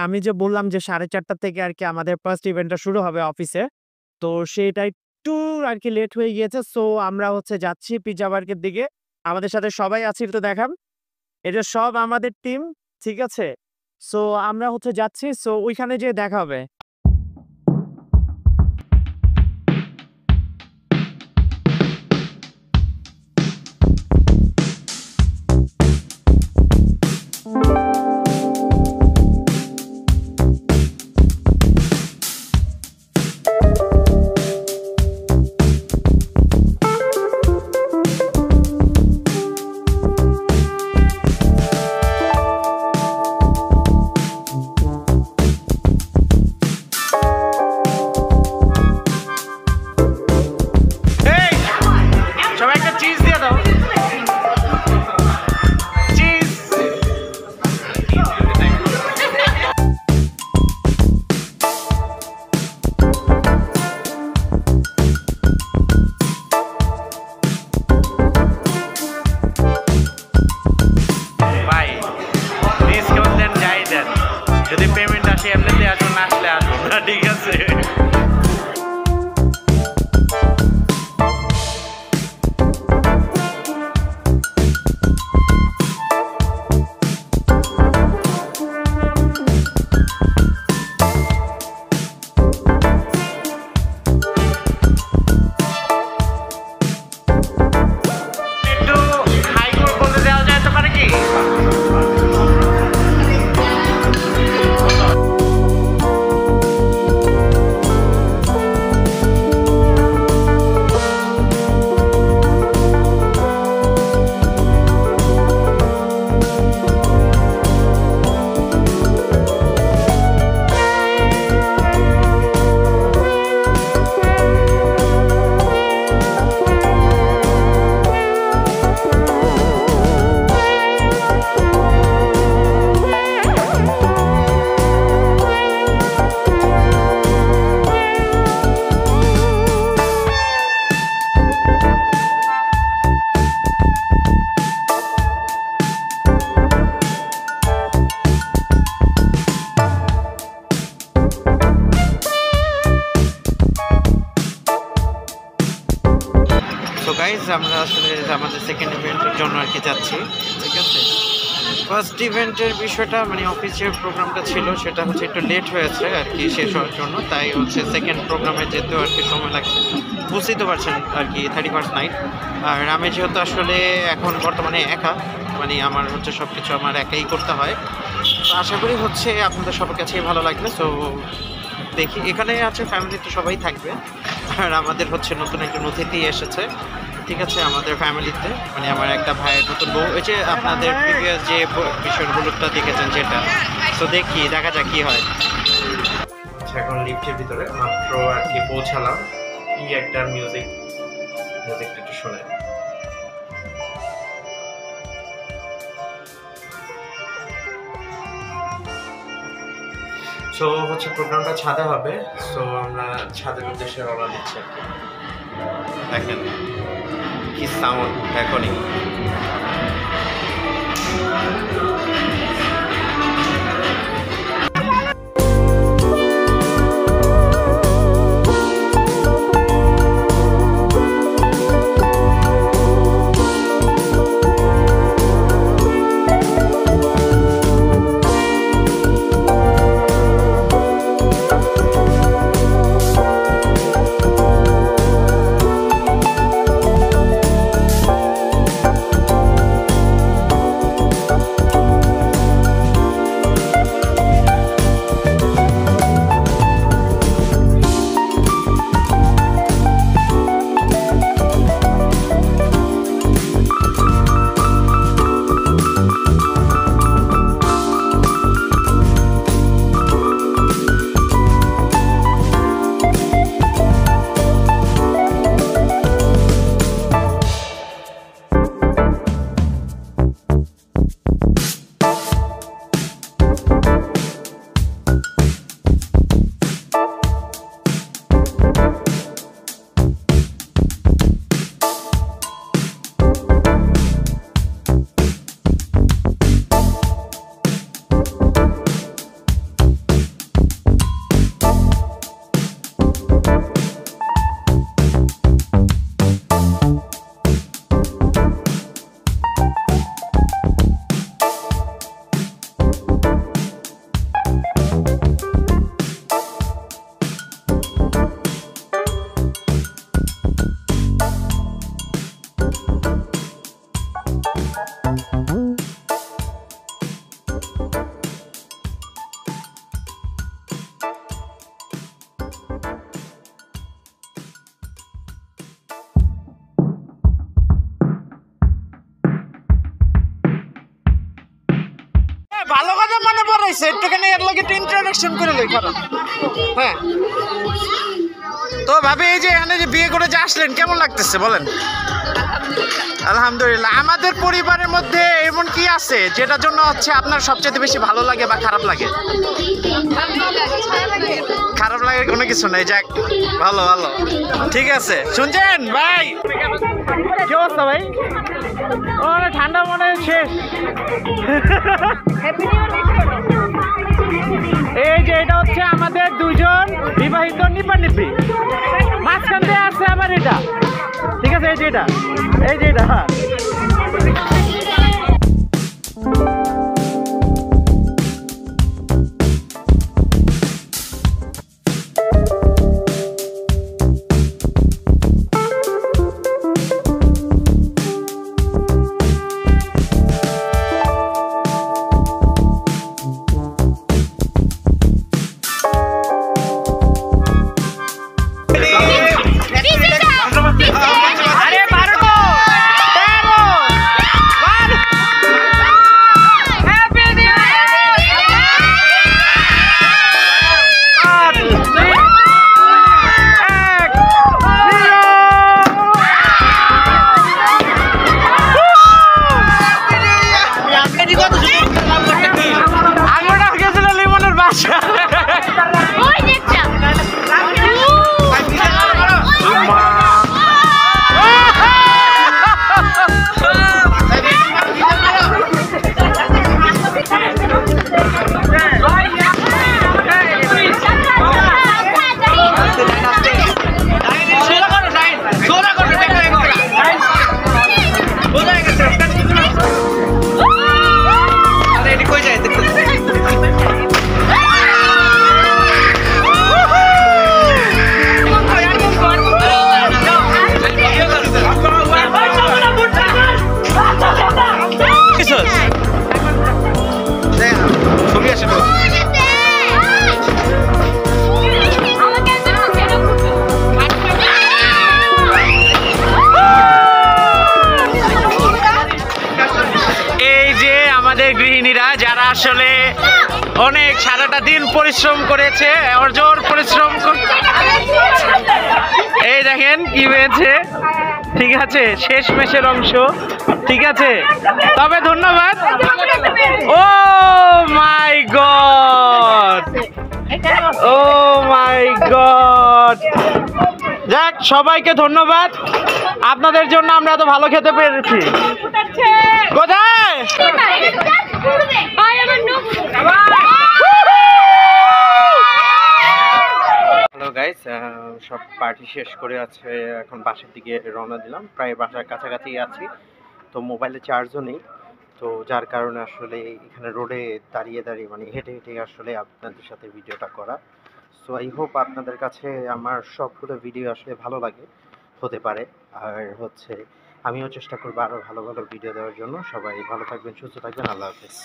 আমি যে বললাম যে 4:30 থেকে আর কি আমাদের ফার্স্ট ইভেন্টটা শুরু হবে অফিসে, তো সেটা একটু আর কি লেট হয়ে গিয়েছে। সো আমরা হচ্ছে যাচ্ছি পিজ্জা বার্গের দিকে। আমাদের সাথে সবাই আছে, একটু দেখান। এটা সব আমাদের টিম, ঠিক আছে? সো আমরা হচ্ছে যাচ্ছি, সো ওইখানে যেয়ে দেখা হবে। যদি পেমেন্ট আসে এমনিতে আসুন, না আসলে আসুন না, ঠিক আছে? গাইজ আমরা আসলে আমাদের সেকেন্ড ইভেন্টের জন্য আর কি যাচ্ছি, ঠিক আছে? ফার্স্ট ইভেন্টের বিষয়টা মানে অফিসের প্রোগ্রামটা ছিল, সেটা হচ্ছে একটু লেট হয়েছে আর কি শেষ হওয়ার জন্য, তাই হচ্ছে সেকেন্ড প্রোগ্রামে যেতেও আর কি সময় লাগছে। বুঝতেই তো পারছেন আর কি 31st নাইট। আর আমি যেহেতু আসলে এখন বর্তমানে একা, মানে আমার হচ্ছে সব কিছু আমার একাই করতে হয়, তো আশা করি হচ্ছে আপনাদের সবার কাছেই ভালো লাগবে। সো দেখি, এখানে আছে ফ্যামিলি তো সবাই থাকবে, আর আমাদের হচ্ছে নতুন একজন অতিথি এসেছে, ঠিক আছে, আমাদের ফ্যামিলিতে, মানে আমার একটা ভাইয়ের নতুন বউ। ওই যে আপনাদের প্রিভিয়াস যে বিষয়গুলোটা দেখেছেন সেটা, তো দেখি দেখা যাক কি হয়। এখন লিফটের ভিতরে মাত্র আর কি পৌঁছালাম, কি একটা মিউজিকটা একটু শোনে। সো হচ্ছে প্রোগ্রামটা ছাদে হবে, সো আমরা ছাদের উদ্দেশ্যে রওনা দিচ্ছি আর কি। দেখেন কি সাউন্ড এখনই। মনে মনে পড়াইছে একটুখানি এর লগে একটু ইন্ট্রোডাকশন করে লই কারণ হ্যাঁ তো ভাবি এই যে এখানে যে বিয়ে করে যে আসলেন কেমন লাগতেছে বলেন আলহামদুলিল্লাহ আমাদের পরিবারের মধ্যে এমন কি আছে যেটার জন্য হচ্ছে আপনার সবচেয়ে বেশি ভালো লাগে বা খারাপ লাগে খারাপ লাগে কোনো কিছু নাই যাক ভালো ভালো ঠিক আছে শুনছেন ভাই কি অবস্থা ভাই ও ঠান্ডা মনে হয় শেষ এই যে এটা হচ্ছে আমাদের দুজন বিবাহিত নিপানিপি মাঝখান দিয়ে আসছে আবার এটা ঠিক আছে এই যে এটা হ্যাঁ গৃহিণীরা যারা আসলে অনেক সারাটা দিন পরিশ্রম করেছে অর্জোর পরিশ্রম এই দেখেন কি হয়েছে ঠিক আছে শেষ মেশের অংশ ঠিক আছে তবে ধন্যবাদ ও মাই গড ও মাই গড যাক সবাইকে ধন্যবাদ আপনাদের জন্য আমরা এত ভালো খেতে পেরেছি কোথায় হ্যালো গাইস সব পার্টি শেষ করে আছে এখন বাসার দিকে রওনা দিলাম প্রায় বাসার কাছাকাছি আছি তো মোবাইলে চার্জও নেই তো যার কারণে আসলে এখানে রোডে দাঁড়িয়ে মানে হেঁটে হেঁটে আসলে আপনাদের সাথে ভিডিওটা করা সো আই হোপ আপনাদের কাছে আমার সবগুলো ভিডিও আসলে ভালো লাগে হতে পারে আর হচ্ছে আমিও চেষ্টা করবো আরও ভালো ভালো ভিডিও দেওয়ার জন্য সবাই ভালো থাকবেন সুস্থ থাকবেন আল্লাহ হাফেজ